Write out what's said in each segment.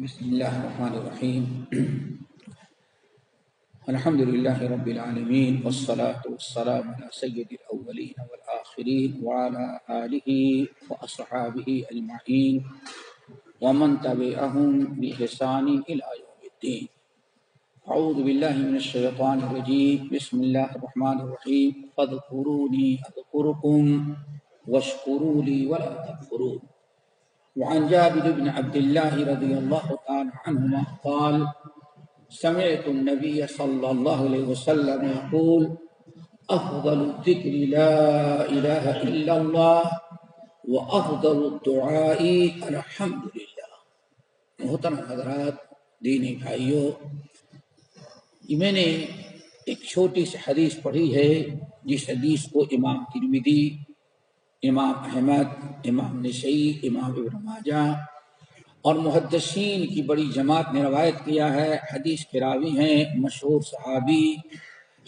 بسم الله الرحمن الرحيم. الحمد لله رب العالمين، والصلاة والسلام على سيد الأولين والآخرين وعلى آله وأصحابه أجمعين ومن تبعهم بإحسان إلى يوم الدين. أعوذ بالله من الشيطان الرجيم. بسم الله الرحمن الرحيم. فاذكروني أذكركم واشكروا لي ولا تكفرون. وعن جابر بن عبد الله رضي الله تعالى عنهما قال: سمعت النبي صلى الله عليه وسلم يقول: أفضل الذكر لا إله إلا الله وأفضل الدعاء الحمد لله. محترم حضرات، دینی بھائیوں، میں نے ایک چھوٹی سی حدیث پڑھی ہے جس حدیث کو امام ترمذی، امام احمد، امام نسائی، امام ابن ماجہ اور محدثین کی بڑی جماعت نے روایت کیا ہے۔ حدیث کے راوی ہیں مشہور صحابی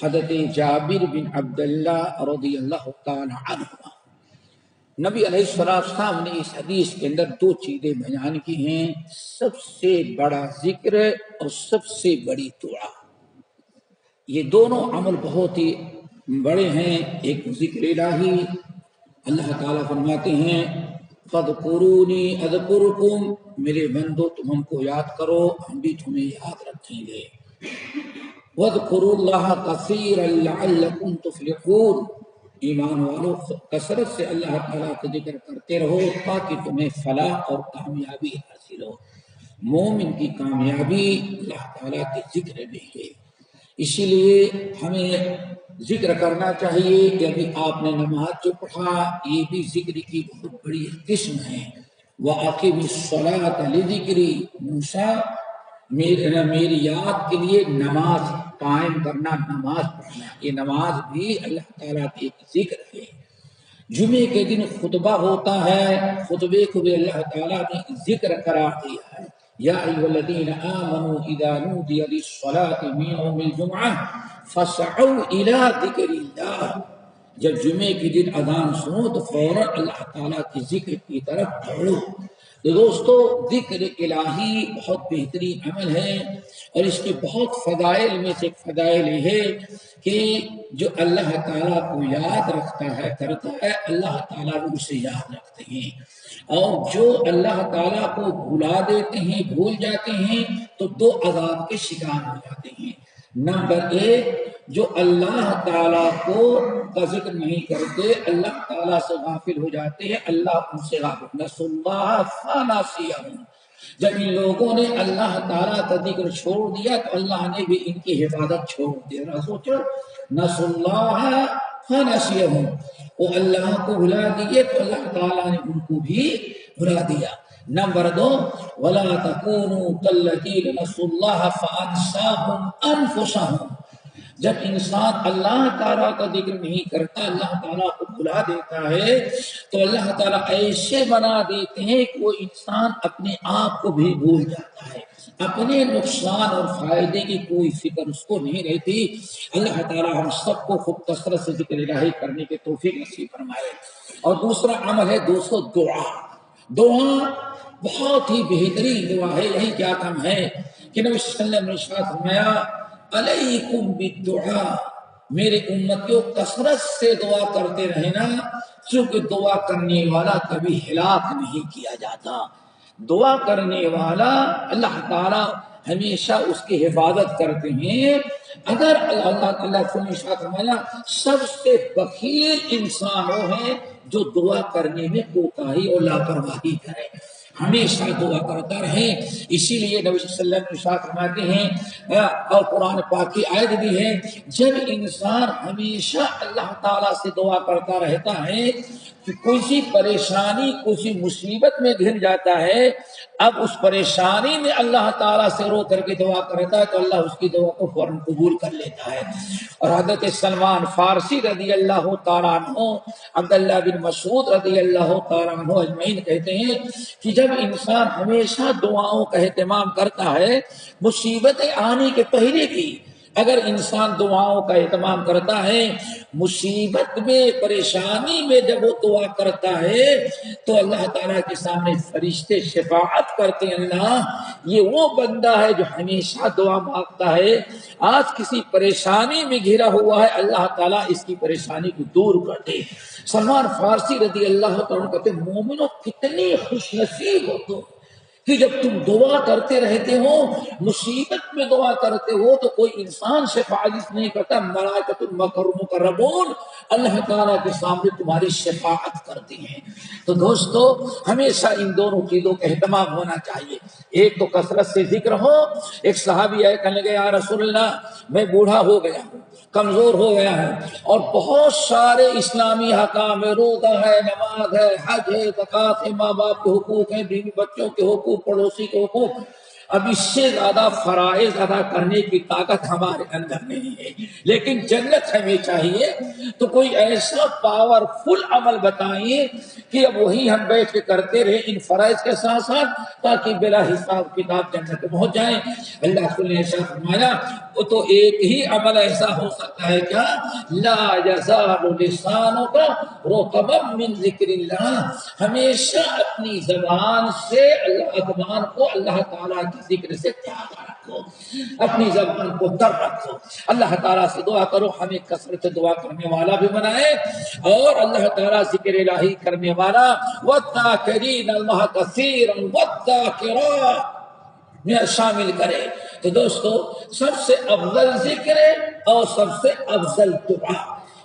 حضرت جابر بن عبداللہ رضی اللہ تعالی عنہ۔ نبی علیہ السلام نے اس حدیث کے اندر دو چیزیں بیان کی ہیں: سب سے بڑا ذکر اور سب سے بڑی دعا۔ یہ دونوں عمل بہت ہی بڑے ہیں۔ ایک ذکر الہی، اللہ تعالیٰ فرماتے ہیں: فَاذْكُرُونِي أَذْكُرْكُمْ، میرے بندو تم ہم کو یاد کرو، ہم بھی تمہیں یاد رکھیں گے۔ وَاذْكُرُوا اللَّهَ كَثِيرًا لَعَلَّكُمْ تُفْلِحُونَ، ایمان والو کثرت سے اللہ تعالیٰ کا ذکر کرتے رہو تاکہ تمہیں فلاح اور کامیابی حاصل ہو۔ مومن کی کامیابی اللہ تعالیٰ کے ذکر میں ہے، اسی لیے ہمیں ذکر کرنا چاہیے کہ ابھی آپ نے نماز جو پڑھا یہ بھی ذکر کی بہت بڑی قسم ہے۔ وَأَقِمِ الصَّلَاةَ لِذِكْرِي، موسیٰ میری یاد کے لیے نماز قائم کرنا، نماز پڑھنا، یہ نماز بھی اللہ تعالیٰ کے ایک ذکر ہے۔ جمعے کے دن خطبہ ہوتا ہے، خطبے کو بھی اللہ تعالیٰ نے ذکر قرار دیا ہے۔ یا ایھا الذین آمنوا اذا نودی للصلاۃ من یوم الجمعہ فاسعوا الی ذکر اللہ، جب جمعے کے دن اذان سنو تو فوراً اللہ تعالیٰ کے ذکر کی طرف دوڑو۔ تو دوستو، ذکر الہی بہت بہترین عمل ہے اور اس کے بہت فضائل میں سے ایک فضائل یہ ہے کہ جو اللہ تعالیٰ کو یاد رکھتا ہے کرتا ہے، اللہ تعالیٰ بھی اسے یاد رکھتے ہیں، اور جو اللہ تعالیٰ کو بھلا دیتے ہیں، بھول جاتے ہیں تو دو عذاب کے شکار ہو جاتے ہیں۔ نمبر ایک، جو اللہ تعالیٰ کو کا ذکر نہیں کرتے، اللہ تعالیٰ سے غافل ہو جاتے ہیں، اللہ ان سے غافل۔ نسوا اللہ فنسیہم، جب ان لوگوں نے اللہ تعالیٰ کا ذکر چھوڑ دیا تو اللہ نے بھی ان کی حفاظت چھوڑ دی۔ سوچو، نسوا اللہ فنسیہم، وہ اللہ کو بھلا دیے تو اللہ تعالیٰ نے ان کو بھی بھلا دیا۔ نمبر دو، وَلَا تَكُونُوا كَالَّذِينَ نَسُوا اللَّهَ فَأَنسَاهُمْ أَنفُسَهُمْ، جب انسان اللہ تعالیٰ کا ذکر نہیں کرتا، اللہ تعالیٰ کو بھلا دیتا ہے تو اللہ تعالیٰ ایسے بنا دیتے ہیں کہ وہ انسان اپنے آپ کو بھی بھول جاتا ہے، اپنے نقصان اور فائدے کی کوئی فکر اس کو نہیں رہتی۔ اللہ تعالیٰ ہم سب کو خوب کثرت سے ذکر الہی کرنے کی توفیق نصیب فرمائے۔ اور دوسرا عمل ہے دوستو دعا۔ دعا بہت ہی بہترین دعا ہے۔ یہی کیا کام ہے کہ نبی صلی اللہ علیہ وسلم نے ارشاد فرمایا: علیکم بالدعاء، میرے امتیوں کثرت سے دعا کرتے رہنا، کیونکہ دعا کرنے والا کبھی ہلاک نہیں کیا جاتا۔ دعا کرنے والا اللہ تعالیٰ ہمیشہ اس کی حفاظت کرتے ہیں۔ اگر اللہ تعالیٰ نے ارشاد فرمایا سب سے بخیل انسان وہ ہے جو دعا کرنے میں کوتاہی اور لاپرواہی کرے، ہمیشہ دعا کرتا رہے۔ اسی لیے نبی صلی اللہ علیہ وسلم ارشاد فرماتے ہیں، اور قرآن پاک کی آیت بھی ہے، جب انسان ہمیشہ اللہ تعالیٰ سے دعا کرتا رہتا ہے کہ کوئی پریشانی، کوئی مصیبت میں گھر جاتا ہے، اب اس پریشانی میں اللہ تعالیٰ سے رو کر کے دعا کرتا ہے تو اللہ اس کی دعا کو فوراً قبول کر لیتا ہے۔ اور حضرت سلمان فارسی رضی اللہ تعالیٰ عنہ، عبداللہ بن مسعود رضی اللہ تعالیٰ عنہ اجمعین کہتے ہیں کہ جب انسان ہمیشہ دعاؤں کا اہتمام کرتا ہے، مصیبتیں آنے کے پہلے بھی اگر انسان دعاؤں کا اہتمام کرتا ہے مصیبت میں پریشانی میں جب وہ دعا کرتا ہے تو اللہ تعالیٰ کے سامنے فرشتے شفاعت کرتے ہیں، اللہ یہ وہ بندہ ہے جو ہمیشہ دعا مانگتا ہے، آج کسی پریشانی میں گھرا ہوا ہے، اللہ تعالیٰ اس کی پریشانی کو دور کر دے۔ سلمان فارسی رضی اللہ تعالیٰ کہتے ہیں مومنوں کتنی خوش نصیب ہو تم کہ جب تم دعا کرتے رہتے ہو، مصیبت میں دعا کرتے ہو تو کوئی انسان شفاعت نہیں کرتا، ملائکۃ مقربون اللہ تعالیٰ کے سامنے تمہاری شفاعت کرتی ہیں۔ تو دوستو ہمیشہ ان دونوں چیزوں کا اہتمام ہونا چاہیے، ایک تو کثرت سے ذکر ہو۔ ایک صحابی آئے کہنے لگے یا رسول اللہ میں بوڑھا ہو گیا ہوں، کمزور ہو گیا ہے، اور بہت سارے اسلامی حکام ہے، روزہ ہے، نماز ہے، حج ہے، زکوٰۃ ہے، ماں باپ کے حقوق ہیں، بیوی بچوں کے حقوق، پڑوسی کے حقوق، اب اس سے زیادہ فرائض ادا کرنے کی طاقت ہمارے اندر نہیں ہے، لیکن جنت ہمیں چاہیے، تو کوئی ایسا پاورفل عمل بتائیے کہ اب وہی ہم بیٹھ کے کرتے رہے ان فرائض کے ساتھ ساتھ، تاکہ بلا حساب کتاب جنت میں پہنچ جائیں۔ اللہ نے ایسا فرمایا وہ تو ایک ہی عمل ایسا ہو سکتا ہے کیا، لا یزال لسانک رطبا من ذکر اللہ، ہمیشہ اپنی زبان سے اللہ تعالیٰ کی ذکر سے تیار رکھو، اپنی زبان کو تر رکھو، اللہ تعالیٰ سے دعا کرو ہمیں کثرت دعا کرنے والا بھی بنائے، اور اللہ تعالیٰ ذکر الہی کرنے والا والذاکرین اللہ کثیرا والذاکرات میں شامل کرے۔ تو دوستو سب سے افضل ذکر اور سب سے افضل دعا،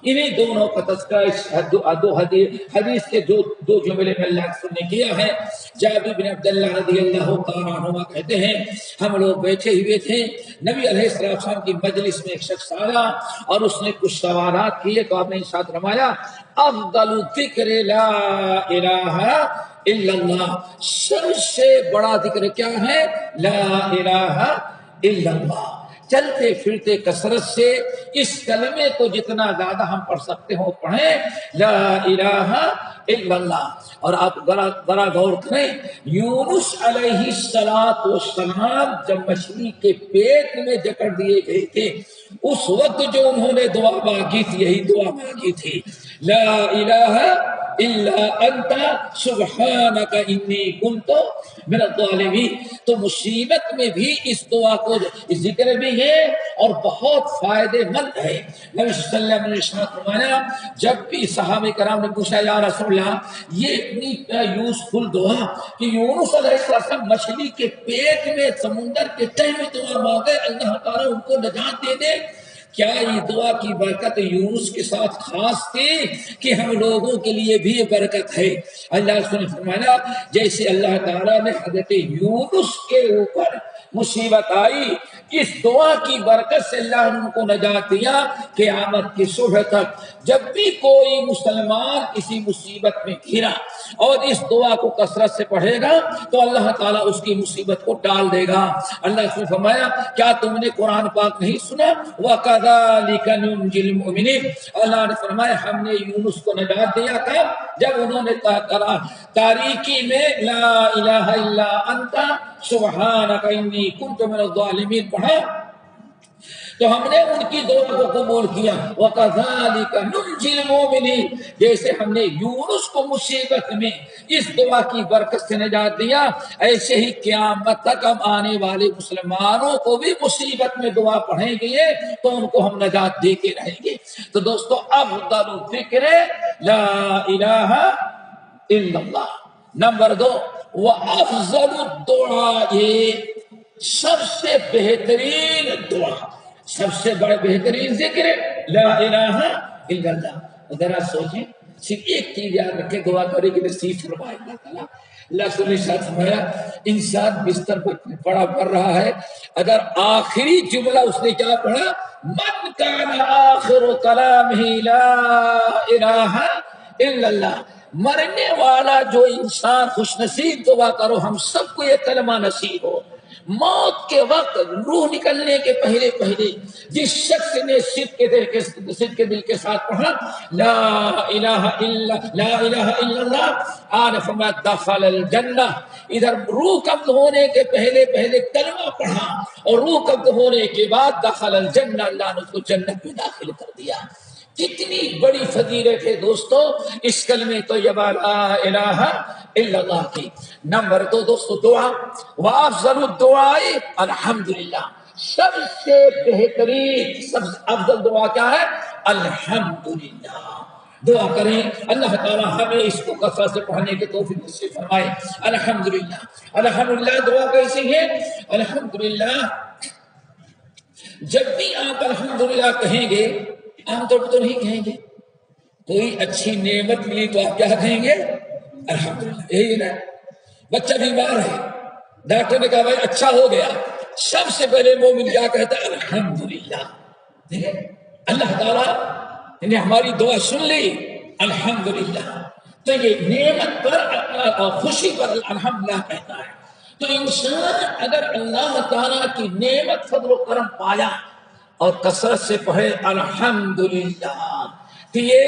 انہیں دونوں کا تذکرہ اس دو حدیث کے دو جملے میں اللہ کے نے کیا ہے۔ جابر بن عبداللہ رضی اللہ تعالیٰ عنہ کہتے ہیں ہم لوگ بیٹھے ہوئے تھے، نبی علیہ السلام کی مجلس میں ایک شخص آیا اور اس نے کچھ سوالات کیے تو آپ نے ارشاد فرمایا افضل ذکر لا الہ الا اللہ، سب سے بڑا ذکر کیا ہے، لا الہ الا اللہ۔ چلتے پھرتے کثرت سے اس کلمے کو جتنا زیادہ ہم پڑھ سکتے ہو پڑھیں، لا الہ الا اللہ۔ اور آپ ذرا غور کریں، یونس علیہ السلام جب مچھلی کے پیٹ میں جکڑ دیے گئے تھے اس وقت جو انہوں نے دعا مانگی تھی یہی دعا مانگی تھی، لا الہ الا انت سبحانک انی کنت من الظالمین۔ تو مصیبت میں بھی اس دعا کو ذکر بھی ہے اور بہت فائدے مند ہے۔ نبی صلی اللہ علیہ وسلم نے ارشاد فرمایا جب بھی صحابہ کرام نے پوچھا یا رسول اللہ یہ اتنی یوزفل دعا کہ یونس علیہ السلام مچھلی کے پیٹ میں سمندر کے تہہ میں دعا مانگے اللہ تعالیٰ ان کو نجات دے دے، کیا یہ دعا کی برکت یونس کے ساتھ خاص تھی کہ ہم لوگوں کے لیے بھی یہ برکت ہے؟ اللہ نے فرمایا جیسے اللہ تعالیٰ نے حضرت یونس کے اوپر مصیبت آئی اس دعا کی برکت سے اللہ نے ان کو نجات دیا، قیامت کی صبح تک جب بھی کوئی مسلمان کسی مصیبت میں گھرا اور اس دعا کو کثرت سے پڑھے گا تو اللہ تعالیٰ اس کی مصیبت کو ٹال دے گا۔ اللہ نے فرمایا کیا تم نے قرآن پاک نہیں سنا، وَكَذَلِكَ نُنْجِي الْمُؤْمِنِينَ، اللہ نے فرمایا ہم نے یونس کو نجات دیا تھا جب انہوں نے تاریکی میں لا الہ الا انت سبحانک انی کنت من الظالمین پڑھا تو ہم نے ان کی دعا کو قبول کیا، وَكَذَلِكَ نُنْجِي الْمُؤْمِنِينَ، جیسے ہم نے یونس کو مصیبت میں اس دعا کی برکت سے نجات دیا ایسے ہی قیامت تک ہم آنے والے مسلمانوں کو بھی مصیبت میں دعا پڑھیں گے تو ان کو ہم نجات دے کے رہیں گے۔ تو دوستو افضل ذکر لا الہ الا اللہ۔ نمبر 2 وَأَفْضَلُ الدُّعَاءِ، سب سے بہترین دعا، سب سے بڑا بہترین ذکر لا الہ الا اللہ۔ ذرا سوچیں، صرف ایک چیز یاد رکھیں، دعا کرے کہ نصیب فرمائے اللہ تعالیٰ۔ اللہ صلی اللہ علیہ وسلم فرمایا انسان بستر پر پڑا پڑ رہا ہے، اگر آخری جملہ اس نے کیا پڑھا، من کان آخر کلامہ لا الہ الا اللہ، مرنے والا جو انسان خوش نصیب دعا کرو ہم سب کو یہ کلمہ نصیب ہو، موت کے وقت روح نکلنے کے پہلے جس شخص نے صدق کے دل کے ساتھ پڑھا لا الہ الا اللہ، آج فرمایا دخل الجنہ، ادھر روح قبض ہونے کے پہلے کلمہ پڑھا اور روح قبض ہونے کے بعد دخل الجنہ، اللہ نے اس کو جنت میں داخل کر دیا۔ کتنی بڑی فضیلت ہے دوستو اس کلمہ طیبہ لا الہ الا اللہ کی۔ نمبر 2 دوستو دعا، وافضل الدعاء الحمدللہ، سب سے بہترین سب سے افضل دعا کیا ہے؟ الحمدللہ۔ دعا کریں اللہ تعالیٰ ہمیں اس کو کثرت سے پڑھنے کے توفیق نصیب فرمائے۔ الحمدللہ، الحمدللہ دعا کیسی ہے؟ الحمدللہ جب بھی آپ الحمدللہ کہیں گے، عام طور پر تو نہیں کہیں گے، کوئی اچھی نعمت ملی تو آپ کیا کہیں گے؟ الحمدللہ۔ یہی نا، بچہ بیمار ہے، ڈاکٹر نے کہا بھائی اچھا ہو گیا، سب سے پہلے مومن کیا کہتا ہے؟ الحمدللہ۔ اللہ تعالیٰ نے ہماری دعا سن لی، الحمدللہ۔ تو یہ نعمت پر خوشی پر الحمدللہ کہتا ہے۔ تو انسان اگر اللہ تعالیٰ کی نعمت فضل و کرم پایا اور کثرت سے پڑھے الحمدللہ، تو یہ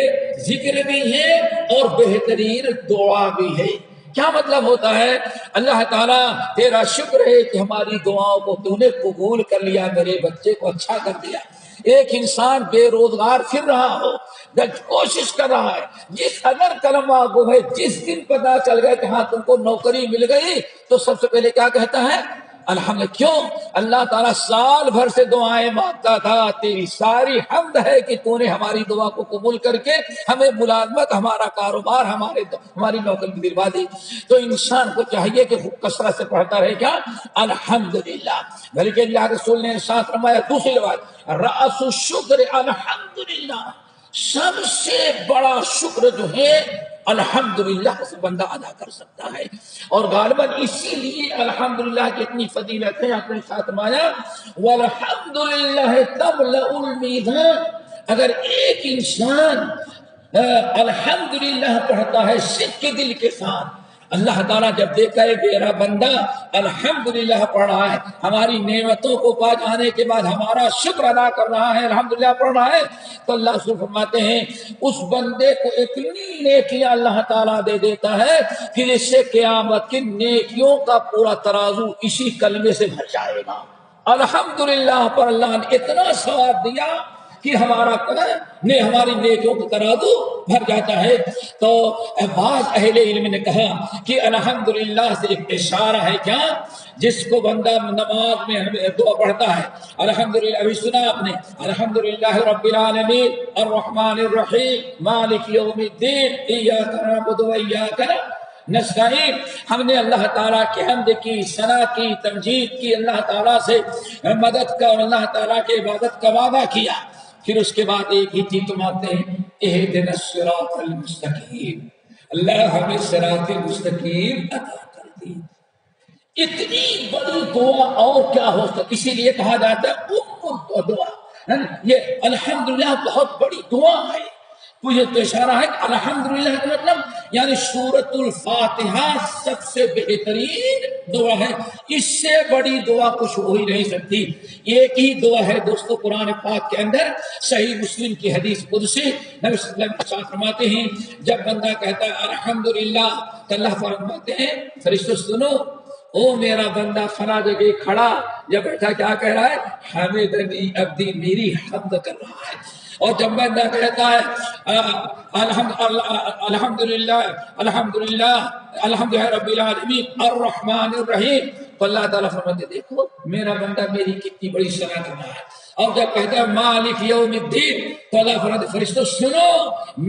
ذکر بھی ہے اور بہترین دعا بھی ہے۔ کیا مطلب ہوتا ہے؟ اللہ تعالیٰ تیرا شکر ہے کہ ہماری دعاؤں کو تو نے قبول کر لیا، میرے بچے کو اچھا کر دیا۔ ایک انسان بے روزگار پھر رہا ہو، کوشش کر رہا ہے، جس اگر کلمہ گو ہے جس دن پتہ چل گئے کہ ہاں تم کو نوکری مل گئی تو سب سے پہلے کیا کہتا ہے؟ الحمدللہ۔ کیوں؟ اللہ تعالیٰ سال بھر سے دعائیں مانگتا تھا، تیری ساری حمد ہے کہ تو نے ہماری دعا کو قبول کر کے ہمیں ملازمت، ہمارا کاروبار، ہماری نوکری دلوا دی۔ تو انسان کو چاہیے کہ کثرت سے پڑھتا رہے کیا؟ الحمدللہ۔ بلکہ اللہ کے رسول نے ارشاد فرمایا دوسری روایت، رأس الشکر الحمدللہ، سب سے بڑا شکر جو ہے الحمدللہ سے بندہ ادا کر سکتا ہے۔ اور غالباً اسی لیے الحمدللہ کی اتنی فضیلت ہے، آپ نے ساتھ فرمایا والحمدللہ تملأ المیزان۔ اگر ایک انسان الحمدللہ پڑھتا ہے صدق کے دل کے ساتھ، اللہ تعالیٰ جب دیکھا ہے میرا بندہ الحمدللہ پڑھ رہا ہے، ہماری نعمتوں کو پا جانے کے بعد ہمارا شکر ادا کر رہا ہے، الحمدللہ پڑھ رہا ہے، تو اللہ رسول فرماتے ہیں اس بندے کو اتنی نیکیاں اللہ تعالیٰ دے دیتا ہے کہ اس سے قیامت کی نیکیوں کا پورا ترازو اسی کلمے سے بھر جائے گا۔ الحمدللہ پر اللہ نے اتنا ثواب دیا کہ ہماری نیکیوں کا ترازو بھر جاتا ہے۔ تو بعض اہل علم نے کہا کہ الحمدللہ سے ایک اشارہ ہے کیا؟ جس کو بندہ نماز میں دعا پڑھتا ہے الحمدللہ، ابھی سنا آپ نے، الحمدللہ رب العالمین الرحمن الرحیم مالک یوم الدین ایاک نعبد و ایاک نستعین، ہم نے اللہ تعالیٰ کی حمد کی، ثنا کی، تمجید کی، اللہ تعالیٰ سے مدد کا اور اللہ تعالیٰ کی عبادت کا وعدہ کیا۔ پھر اس کے بعد ایک ہی چیز تو مانگتے ہیں، اہدنا الصراط المستقیم، اللہ ہمیں صراط مستقیم عطا کر دی۔ اتنی بڑی دعا اور کیا ہو سکتا؟ اسی لیے کہا جاتا ہے ام دعا، یہ الحمدللہ بہت بڑی دعا ہے۔ تو یہ تو اشارہ ہے کہ الحمدللہ کا مطلب یعنی سورۃ الفاتحہ سب سے بہترین دعا ہے، اس سے بڑی دعا کچھ ہو ہی نہیں سکتی۔ ایک ہی دعا ہے دوستو قرآن پاک کے اندر، صحیح مسلم کی حدیث قدسی، نبی صلی اللہ علیہ وسلم فرماتے ہیں جب بندہ کہتا ہے الحمدللہ تو اللہ فرماتے ہیں فرشتوں سنو، او میرا بندہ فلاں جگہ کھڑا یا بیٹھا کیا کہہ رہا ہے؟ حمدنی عبدی، میری حمد کر رہا ہے۔ اور جب بندہ کہتا ہے الحمدللہ الحمدللہ الحمدللہ رب العالمین الرحمن الرحیم، تو اللہ تعالیٰ فرماتے دیکھو میرا بندہ میری کتنی بڑی ثنا کر رہا ہے۔ اور جب کہتا ہے مالک یوم الدین تو اللہ فرماتے فرشتوں سنو،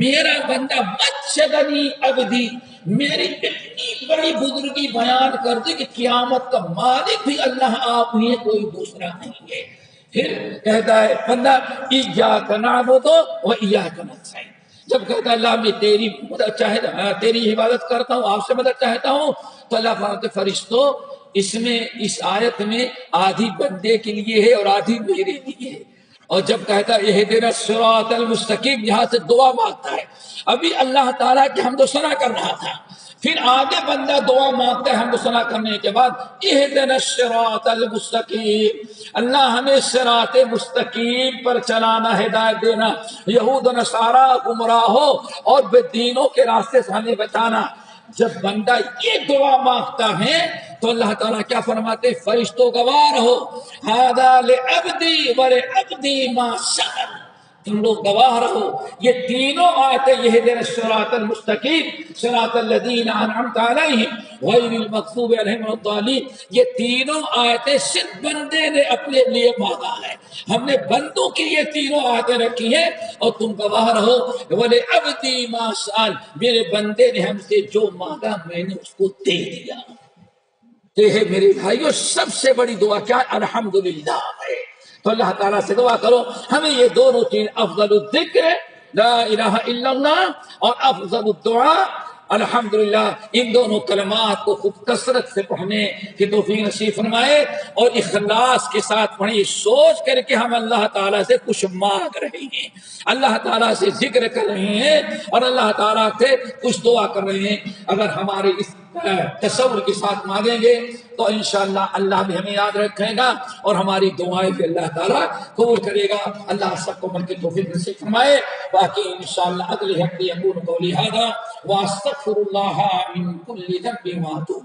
میرا بندہ مجدنی عبدی، میری اتنی بڑی بزرگی بیان کر دی کہ قیامت کا مالک بھی اللہ آپ ہی ہے، کوئی دوسرا نہیں ہے۔ پھر کہتا ہے بندہ ایاک نعبد و ایاک نستعین، جب کہتا ہے اللہ میں تیری مدد چاہتا، تیری عبادت کرتا ہوں، آپ سے مدد چاہتا ہوں، تو اللہ فرماتے فرشتوں اس آیت میں آدھی بندے کے لیے ہے اور آدھی میرے لیے ہے۔ اور جب کہتا ہے اہدنا الصراط المستقیم، یہاں سے دعا مانگتا ہے، ابھی اللہ تعالیٰ کی حمد و ثنا کر رہا تھا، پھر آگے بندہ دعا مانگتا ہے حمد و ثنا کرنے کے بعد اہدنا الصراط المستقیم، اللہ ہمیں صراط مستقیم پر چلانا، ہدایت دینا، یہود و نصارہ گمراہوں اور بے دینوں کے راستے سے ہمیں بچانا۔ جب بندہ یہ دعا مانگتا ہے تو اللہ تعالیٰ کیا فرماتے؟ فرشتوں گوار ہو، ھذا لعبدی ولعبدی ما سأل، تم لوگ گواہ رہو. یہ تینوں آیتیں یہدنا الصراط المستقیم صراط الذین انعمت علیہم غیر المغضوب علیہم ولا الضالین، یہ تینوں آیتیں صرف بندے نے اپنے لیے مانگا ہے. ہم نے بندوں کی یہ تینوں آیتیں رکھی ہیں اور تم گواہ رہو. وَلِعَبْدِي مَا سَأَلَ، میرے بندے نے ہم سے جو مانگا میں نے اس کو دے دیا. یہ ہے میرے بھائیو سب سے بڑی دعا کیا الحمدللہ ہے. تو اللہ تعالیٰ سے دعا کرو ہمیں یہ دونوں چیز، افضل الذکر لا الہ الا اللہ اور افضل الدعاء الحمدللہ، ان دونوں کلمات کو خوب کثرت سے پڑھنے کی توفیق نصیب فرمائے اور اخلاص کے ساتھ پڑھیں، سوچ کر کے ہم اللہ تعالیٰ سے کچھ مانگ رہے ہیں، اللہ تعالیٰ سے ذکر کر رہے ہیں اور اللہ تعالیٰ سے کچھ دعا کر رہے ہیں. اگر ہمارے اس تصور کے ساتھ مانگیں گے تو انشاءاللہ اللہ بھی ہمیں یاد رکھے گا اور ہماری دعائیں بھی اللہ تعالیٰ قبول کرے گا. اللہ سب کو مل کے توفیق نصیب فرمائے. باقی انشاءاللہ اگلے ہفتے اقول قولی ھذا واستغفر اللہ من کل ذنب واتوب